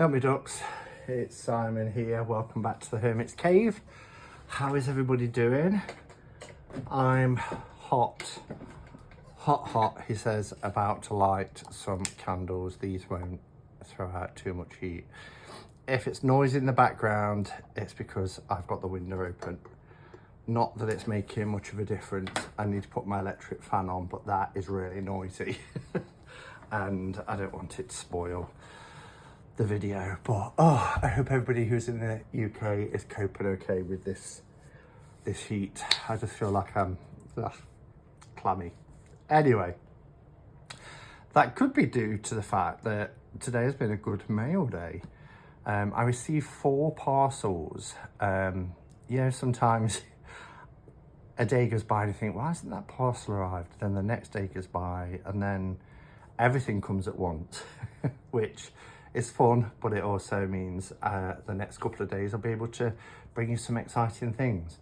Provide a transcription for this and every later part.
Help me ducks, it's Simon here. Welcome back to the Hermit's Cave. How is everybody doing? I'm hot, he says, about to light some candles. These won't throw out too much heat. If it's noisy in the background, it's because I've got the window open. Not that it's making much of a difference. I need to put my electric fan on, but that is really noisy. And I don't want it to spoil the video. But oh, I hope everybody who's in the UK is coping okay with this heat. I just feel like I'm clammy. Anyway, that could be due to the fact that today has been a good mail day. I received 4 parcels. Sometimes a day goes by and you think, why hasn't that parcel arrived? Then the next day goes by and then everything comes at once, which is fun, but it also means the next couple of days I'll be able to bring you some exciting things.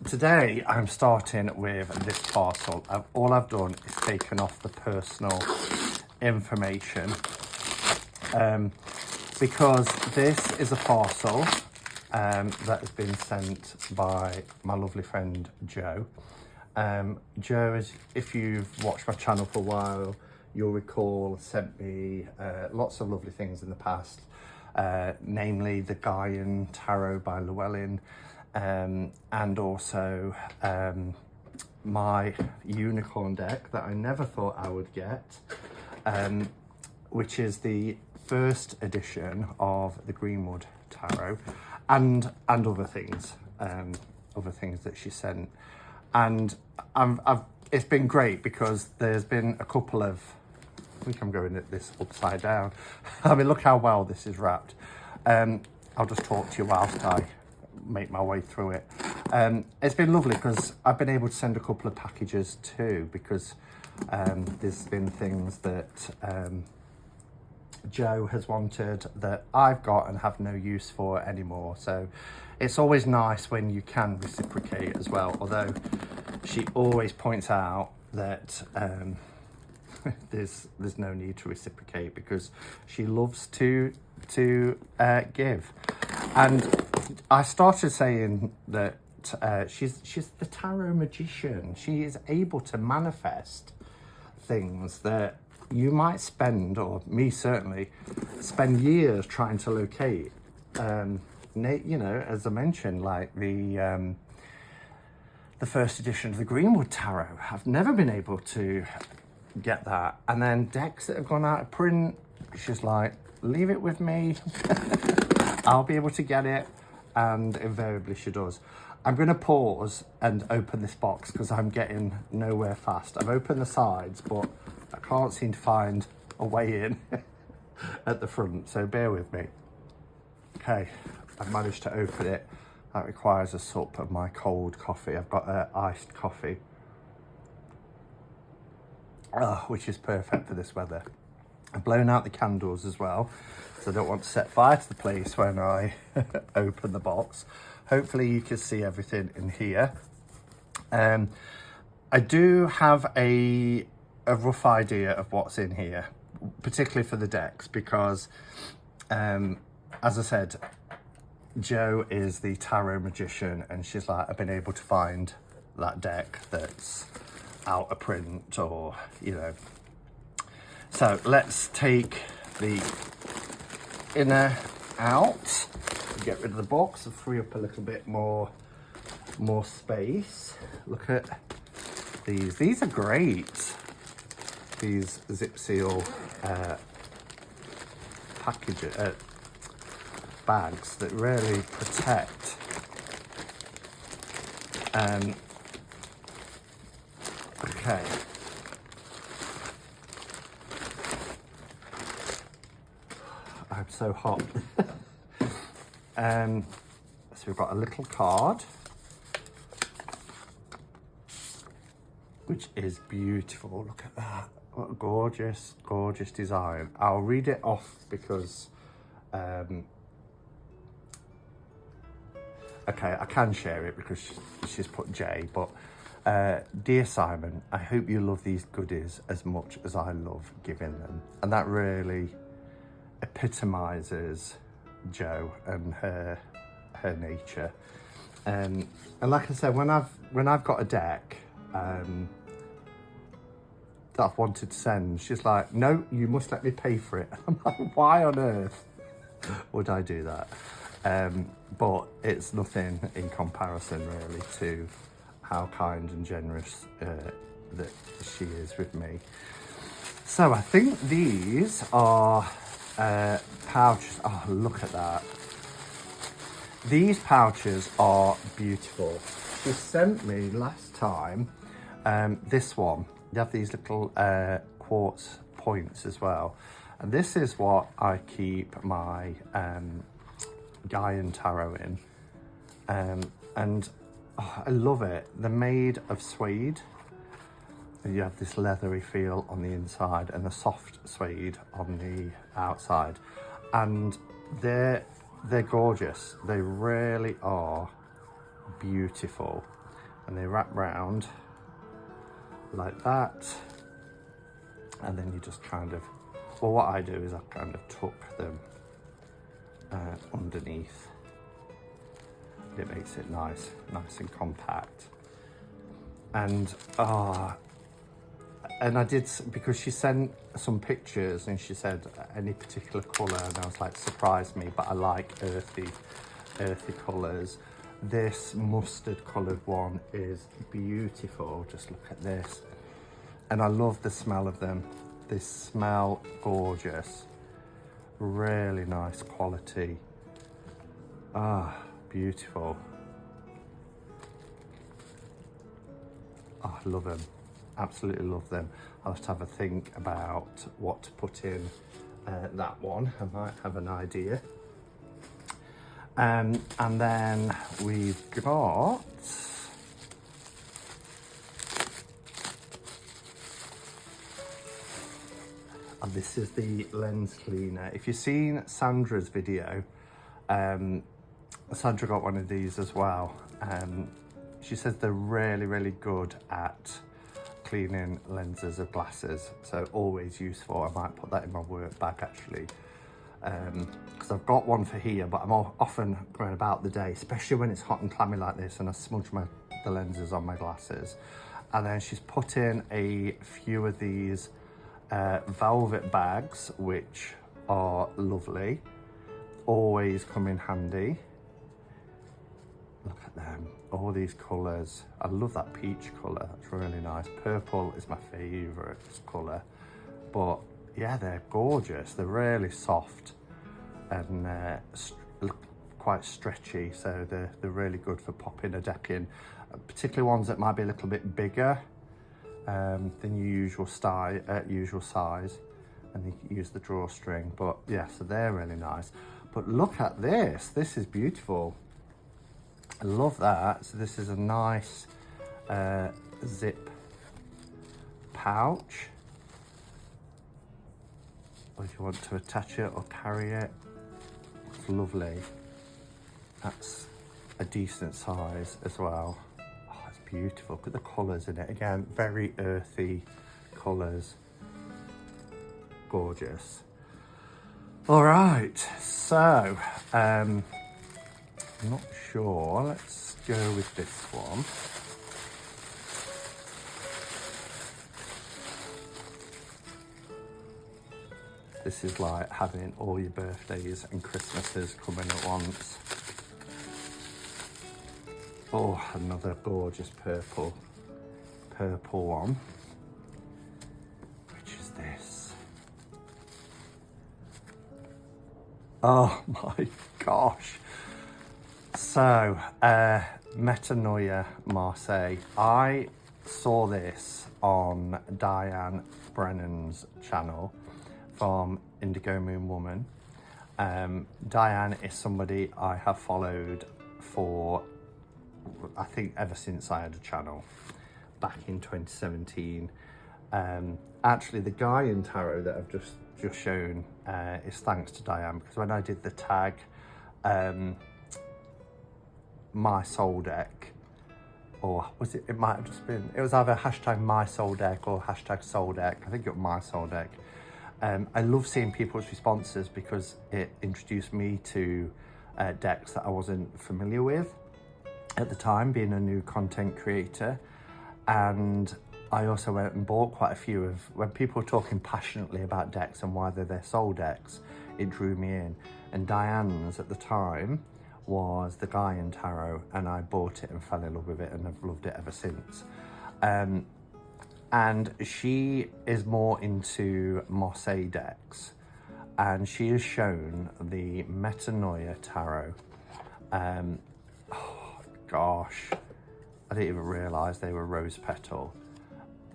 Today I'm starting with this parcel. All I've done is taken off the personal information because this is a parcel that has been sent by my lovely friend Joe. Joe, if you've watched my channel for a while, you'll recall sent me lots of lovely things in the past, namely the Gaian Tarot by Llewellyn, and also my unicorn deck that I never thought I would get, which is the first edition of the Greenwood Tarot, and other things that she sent. And it's been great because there's been a couple of, I think I'm going at this upside down. I mean, look how well this is wrapped. I'll just talk to you whilst I make my way through it. It's been lovely because I've been able to send a couple of packages too, because there's been things that Joe has wanted that I've got and have no use for anymore. So it's always nice when you can reciprocate as well, although she always points out that there's no need to reciprocate because she loves to give. And I started saying that she's the tarot magician. She is able to manifest things that you might spend, or me certainly, spend years trying to locate. As I mentioned, like the first edition of the Greenwood Tarot, I've never been able to get that. And then decks that have gone out of print, she's like, leave it with me, I'll be able to get it. And invariably she does. I'm going to pause and open this box because I'm getting nowhere fast. I've opened the sides, but I can't seem to find a way in at the front, so bear with me. Okay, I've managed to open it. That requires a sup of my cold coffee. I've got iced coffee, which is perfect for this weather. I've blown out the candles as well, so I don't want to set fire to the place when I open the box. Hopefully you can see everything in here. I do have a rough idea of what's in here, particularly for the decks, because as I said, Joe is the tarot magician, and she's like, I've been able to find that deck that's out of print, or so let's take the inner out, get rid of the box and free up a little bit more space. Look at these are great, these zip seal bags that really protect. Okay, I'm so hot. So we've got a little card, which is beautiful. Look at that. What a gorgeous, gorgeous design. I'll read it off because, okay, I can share it because she's put J, but dear Simon, I hope you love these goodies as much as I love giving them. And that really epitomizes Jo and her nature. And like I said, when I've got a deck that I've wanted to send, she's like, no, you must let me pay for it. I'm like, why on earth would I do that? But it's nothing in comparison really to how kind and generous that she is with me. So I think these are pouches. Oh, look at that. These pouches are beautiful. She sent me last time this one. They have these little quartz points as well. And this is what I keep my Gaian tarot in. And oh, I love it. They're made of suede. And you have this leathery feel on the inside and the soft suede on the outside. And they're gorgeous. They really are beautiful. And they wrap round like that. And then you just kind of, well, what I do is I kind of tuck them underneath. It makes it nice and compact. And and I did, because she sent some pictures and she said any particular colour, and I was like, surprise me, but I like earthy colours. This mustard coloured one is beautiful. Just look at this. And I love the smell of them. They smell gorgeous. Really nice quality. Ah, beautiful. Oh, I love them. Absolutely love them. I'll have to have a think about what to put in that one. I might have an idea. And then we've got and this is the lens cleaner. If you've seen Sandra's video, Sandra got one of these as well. She says they're really good at cleaning lenses of glasses, so always useful. I might put that in my work bag actually, because I've got one for here, but I'm often going about the day, especially when it's hot and clammy like this, and I smudge the lenses on my glasses. And then she's put in a few of these velvet bags, which are lovely, always come in handy. Look at them, all these colours. I love that peach colour, that's really nice. Purple is my favourite colour. But yeah, they're gorgeous. They're really soft and quite stretchy, so they're really good for popping a deck in. Particularly ones that might be a little bit bigger than your usual size, and you can use the drawstring. But yeah, so they're really nice. But look at this, this is beautiful. I love that. So this is a nice zip pouch. Or if you want to attach it or carry it, it's lovely. That's a decent size as well. Oh, it's beautiful. Look at the colours in it. Again, very earthy colours. Gorgeous. All right, so I'm not sure. Let's go with this one. This is like having all your birthdays and Christmases coming at once. Oh, another gorgeous purple one. Which is this? Oh my gosh. So, Metanoia Marseille. I saw this on Diane Brennan's channel from Indigo Moon Woman. Diane is somebody I have followed for, I think, ever since I had a channel back in 2017. Actually, the Gaian tarot that I've just shown is thanks to Diane, because when I did the tag my soul deck, or was it might have just been, it was either hashtag my soul deck or hashtag soul deck, I think it was my soul deck. I love seeing people's responses because it introduced me to decks that I wasn't familiar with at the time, being a new content creator. And I also went and bought quite a few of, when people were talking passionately about decks and why they're their soul decks, it drew me in. And Diane's at the time was the Gaian Tarot, and I bought it and fell in love with it, and I've loved it ever since. And she is more into Marseille decks, and she has shown the Metanoia Tarot. Oh gosh, I didn't even realise they were rose petal,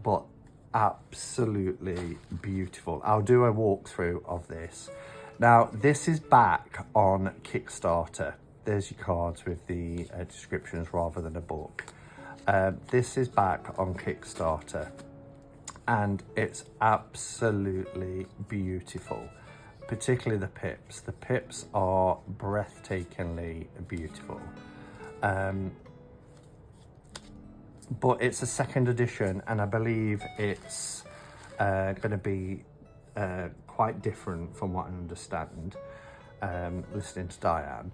but absolutely beautiful. I'll do a walkthrough of this. Now, this is back on Kickstarter. There's your cards with the descriptions rather than a book. This is back on Kickstarter, and it's absolutely beautiful, particularly the pips. The pips are breathtakingly beautiful. But it's a second edition, and I believe it's going to be quite different from what I understand, listening to Diane.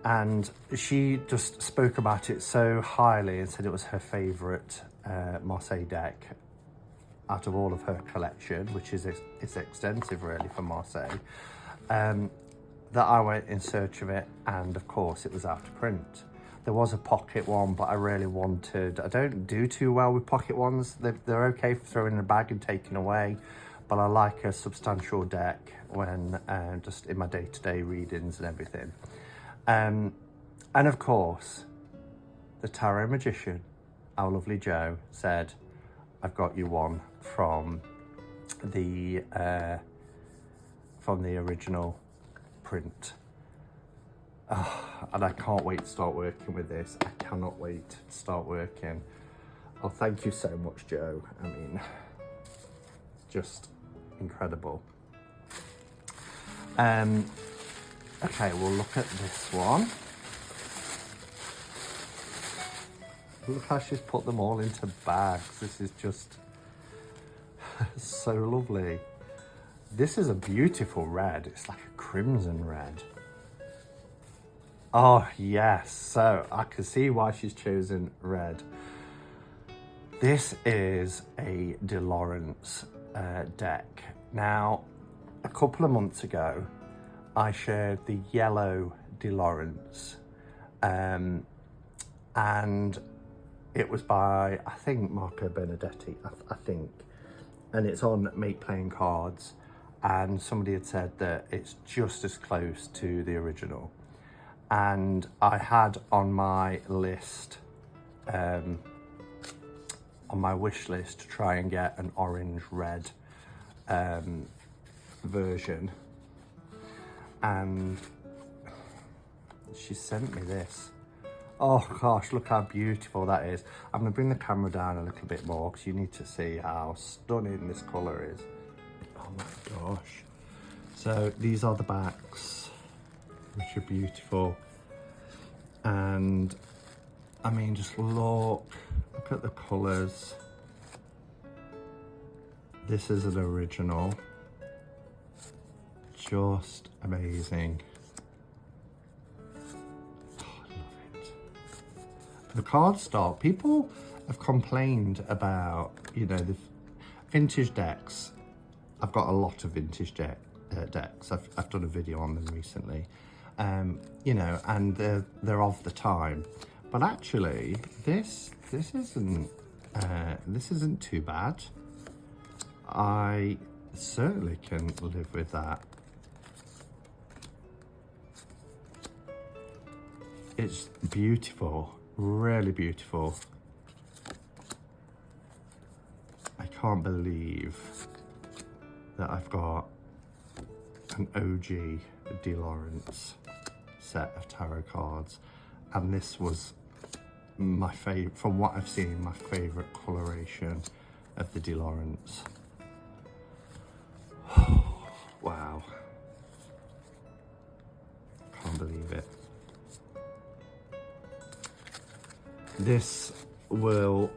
And she just spoke about it so highly and said it was her favourite Marseille deck out of all of her collection, which is it's extensive really for Marseille, that I went in search of it, and of course it was out of print. There was a pocket one, but I really wanted, I don't do too well with pocket ones. They're okay for throwing in a bag and taking away, but I like a substantial deck when just in my day-to-day readings and everything. And of course, the Tarot Magician, our lovely Joe, said, I've got you one from the original print. And I can't wait to start working with this. I cannot wait to start working. Oh, thank you so much, Joe. I mean, just incredible. Okay, we'll look at this one. Look how she's put them all into bags. This is just so lovely. This is a beautiful red. It's like a crimson red. Oh, yes. So I can see why she's chosen red. This is a De Laurence deck. Now, a couple of months ago, I shared the yellow De Laurence, and it was by, I think, Marco Benedetti, I think, and it's on Make Playing Cards, and somebody had said that it's just as close to the original. And I had on my list, on my wish list, to try and get an orange-red version. And she sent me this. Oh gosh, look how beautiful that is. I'm gonna bring the camera down a little bit more because you need to see how stunning this colour is. Oh my gosh. So these are the backs, which are beautiful. And I mean, just look at the colours. This is an original. Just amazing. Oh, I love it. The cardstock, people have complained about, you know, the vintage decks. I've got a lot of vintage decks. I've done a video on them recently. You know, and they're of the time. But actually, this isn't too bad. I certainly can live with that. It's beautiful, really beautiful. I can't believe that I've got an OG De Laurence set of tarot cards, and this was my favourite, from what I've seen, my favourite coloration of the De Laurence. Wow. Can't believe it. This will,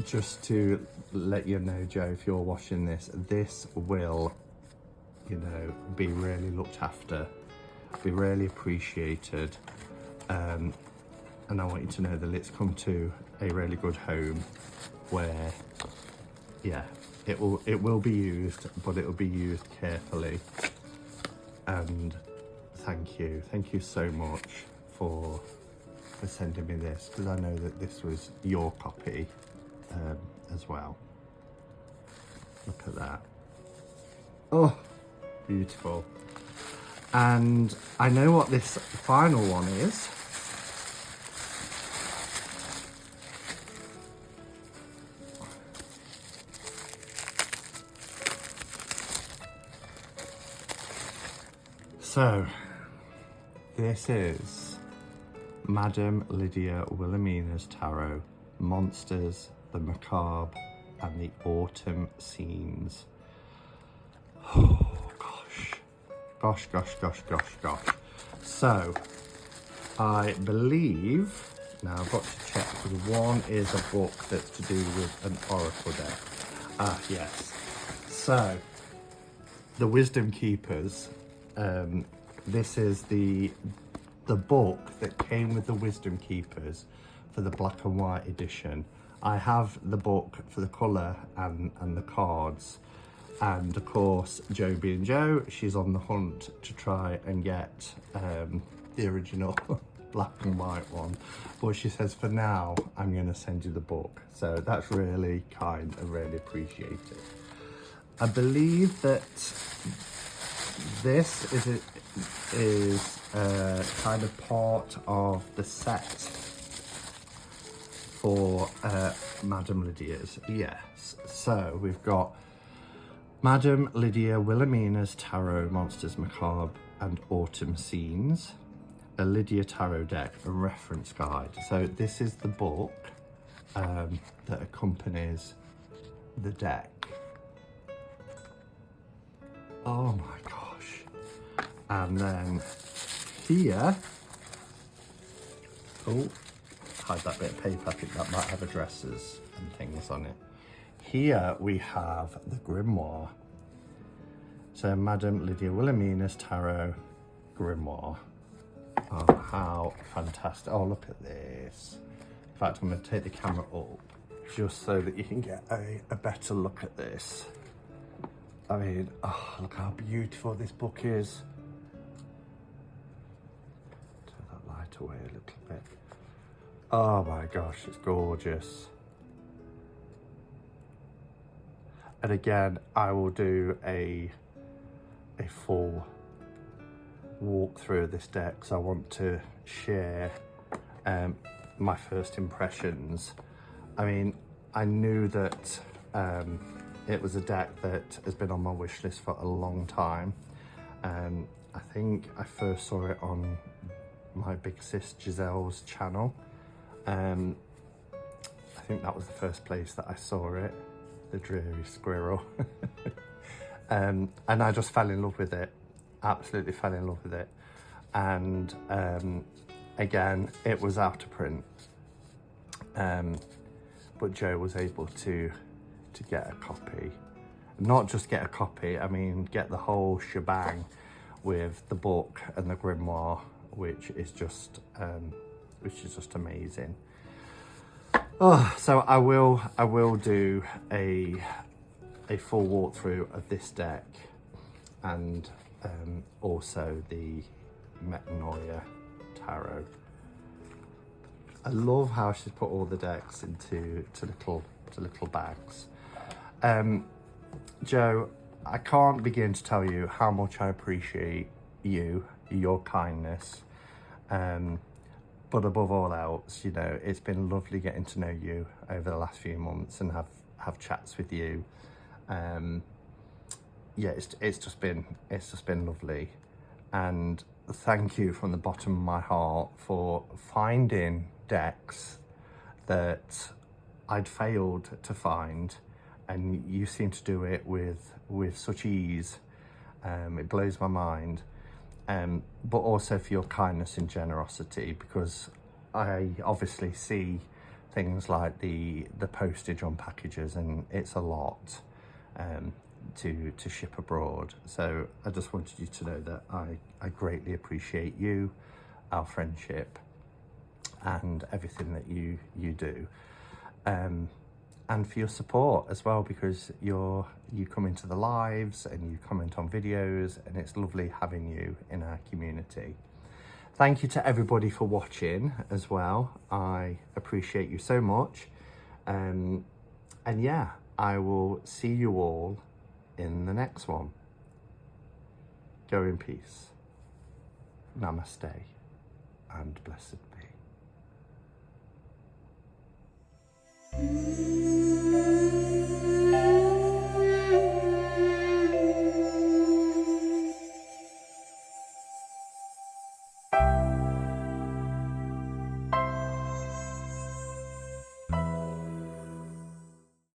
just to let you know, Joe, if you're watching this, this will you know, be really looked after, be really appreciated, and I want you to know that it's come to a really good home where, yeah, it will be used, but it will be used carefully. And thank you so much for sending me this, because I know that this was your copy as well. Look at that. Oh, beautiful. And I know what this final one is. So, this is Madame Lydia Wilhelmina's Tarot, Monsters, the Macabre, and the Autumn Scenes. Oh, gosh. Gosh. So, I believe, now I've got to check, because one is a book that's to do with an oracle deck. Ah, yes. So, the Wisdom Keepers, this is the book that came with the Wisdom Keepers for the black and white edition. I have the book for the colour and the cards. And of course, Jo being Jo, she's on the hunt to try and get the original black and white one. But she says, for now, I'm going to send you the book. So that's really kind and really appreciated. I believe that this is kind of part of the set for Madame Lydia's. Yes. So we've got Madame Lydia Wilhelmina's Tarot, Monsters Macabre and Autumn Scenes, a Lydia Tarot deck, a reference guide. So this is the book that accompanies the deck. Oh my gosh. And then here, oh, hide that bit of paper, I think that might have addresses and things on it. Here we have the grimoire. So Madame Lydia Wilhelmina's Tarot grimoire. Oh, how fantastic. Oh, look at this. In fact, I'm going to take the camera up just so that you can get a better look at this. I mean, oh, look how beautiful this book is. Turn that light away a little bit. Oh my gosh, it's gorgeous. And again, I will do a full walkthrough of this deck, because I want to share my first impressions. I mean, I knew that it was a deck that has been on my wish list for a long time. I think I first saw it on my big sis Giselle's channel. I think that was the first place that I saw it. The Dreary Squirrel. And I just fell in love with it, absolutely fell in love with it. And again, it was out of print, but Jo was able to get a copy. Not just get a copy, I mean get the whole shebang with the book and the grimoire, which is just amazing. Oh, so I will do a full walkthrough of this deck, and also the Metanoia Tarot. I love how she's put all the decks into little bags. Jo, I can't begin to tell you how much I appreciate your kindness. But above all else, you know, it's been lovely getting to know you over the last few months and have chats with you. Yeah, it's just been lovely, and thank you from the bottom of my heart for finding decks that I'd failed to find, and you seem to do it with such ease. It blows my mind. But also for your kindness and generosity, because I obviously see things like the postage on packages, and it's a lot. to ship abroad. So I just wanted you to know that I greatly appreciate you, our friendship, and everything that you do, and for your support as well, because you come into the lives and you comment on videos, and it's lovely having you in our community. Thank you to everybody for watching as well. I appreciate you so much. And yeah, I will see you all in the next one. Go in peace. Namaste and blessed be.